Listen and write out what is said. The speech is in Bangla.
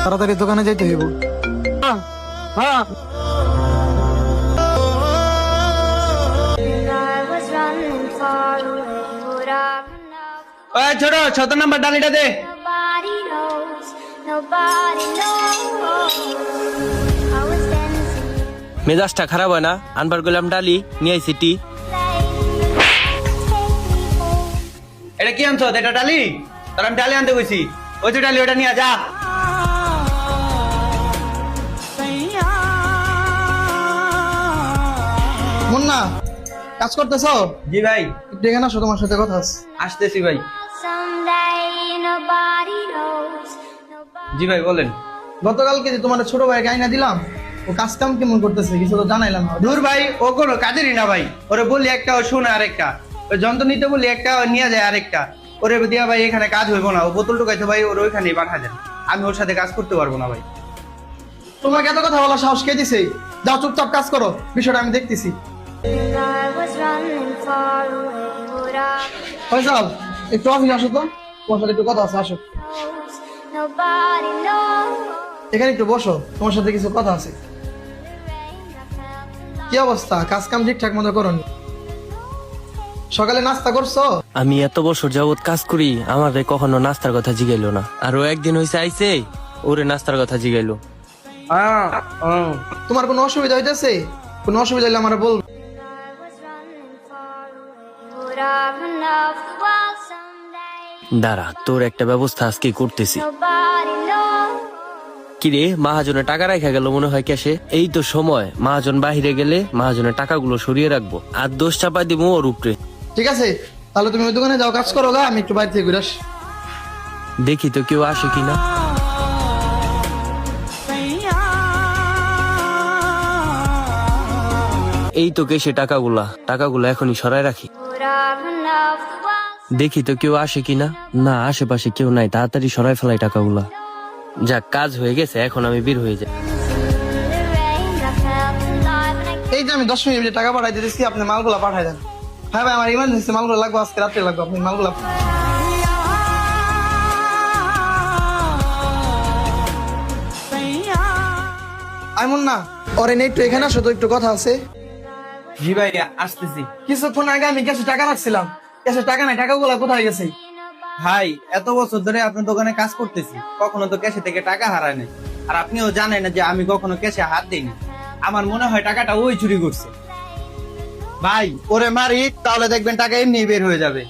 তাড়াতাড়ি দোকানে যাইতে হইব। হ্যাঁ ওই ছোট ৭ নাম্বার ডালিটা দে। মেজাজটা খারাপ হয় না? আনবার গেলাম ডালি নিয়ে আইছি টি। এটা কি আনছো? এটা ডালি? তোর আমি ডালি আনতে কইছি। ওই যে ডালি, ওটা নিয়ে যা। মুন্না, কাজ করতেছো? জি ভাই। একটু এখানে আসো, তোমার সাথে কথা আছে। আসতেছি ভাই। জি ভাই বলেন। গতকালকে যে তোমার ছোট ভাই গাইনা দিলাম, ও কাজ কাম কেমন করতেছে কিছু তো জানাইলাম না। দূর ভাই, ও কোনো কাজেরই না ভাই। ওরে বলি একটা, ও শোনে আরেকটা। ওই যন্ত্র নিতে বলি একটা, ও নিয়ে যায় আরেকটা। ওরে দিয়া ভাই এখানে কাজ হইব না। ও বোতল ঢুকাইছে ভাই, ওর ওইখানেই পাঠা দেন। আমি ওর সাথে কাজ করতে পারবো না ভাই। তোমাকে এত কথা বলার সাহস কে দিছে? যাও চুপচাপ কাজ করো, বিষয়টা আমি দেখতেছি। ফয়সাল, একটু অফিসে আসো তো, তোমার সাথে একটু কথা আছে, আসো। এখানে একটু বসো, তোমার সাথে কিছু কথা আছে। কি অবস্থা? কাজ কাম ঠিকঠাক মতো করনি? সকালে নাস্তা করছো? আমি এত বছর যাবত কাজ করি, আমারে কখনো নাস্তার কথা জিগাইলো না। আর ও একদিন হইছে আইছে, ওরে নাস্তার কথা জিগাইলো। তোমার কোনো অসুবিধা হইতেছে? কোনো অসুবিধা হলে আমার বল। দাঁড়া, তোর একটা ব্যবস্থা আজকে করতেছি। কিরে, মহাজনে টাকা রাখা গেল মনে হয় ক্যাশে। এই তো সময়, মহাজন বাহিরে গেলে মহাজনের টাকাগুলো সরিয়ে রাখবো, আর দোষ চাপাই দিব ওর উপরে। ঠিক আছে, তাহলে তুমি ওই দোকানে যাও, কাজ করো গা, আমি একটু বাইরে থেকে ঘুরে আসি। দেখি তো কেউ আসে কিনা। এই তো কেসে টাকাগুলা এখনই সরাই রাখি। দেখি তো কেউ আসে কিনা। না, আশেপাশে কেউ নাই, তাড়াতাড়ি সরাই ফেলাই টাকাগুলা। যাক, কাজ হয়ে গেছে, এখন আমি বের হয়ে যাই। এই যে আমি 10 মিনিটে টাকা পাঠাই দিতেছি, আপনি মালগুলা পাঠাই দেন। হ্যাঁ ভাই, আমার ইমার্জেন্সি মালগুলো লাগবে, আজকে রাত্রে লাগবে, আপনি মালগুলা। আইমন না, ওরে নেই, একটু এখানে আসো তো, একটু কথা আছে। জি ভাই আসতেছি। কিছুক্ষণ আগে আমি ক্যাশে টাকা রাখছিলাম, ক্যাশে টাকা নাই, টাকাগুলা কোথায় গেছে? ভাই এত বছর ধরে আপনার দোকানে কাজ করতেছি, কখনো তো ক্যাশে থেকে টাকা হারায় নাই। আর আপনিও জানেন না যে আমি কখনো ক্যাশে হাত দিইনি। আমার মনে হয় টাকাটা ওই চুরি করছে। ভাই ওরে মারি, তাহলে দেখবেন টাকা এমনি বের হয়ে যাবে।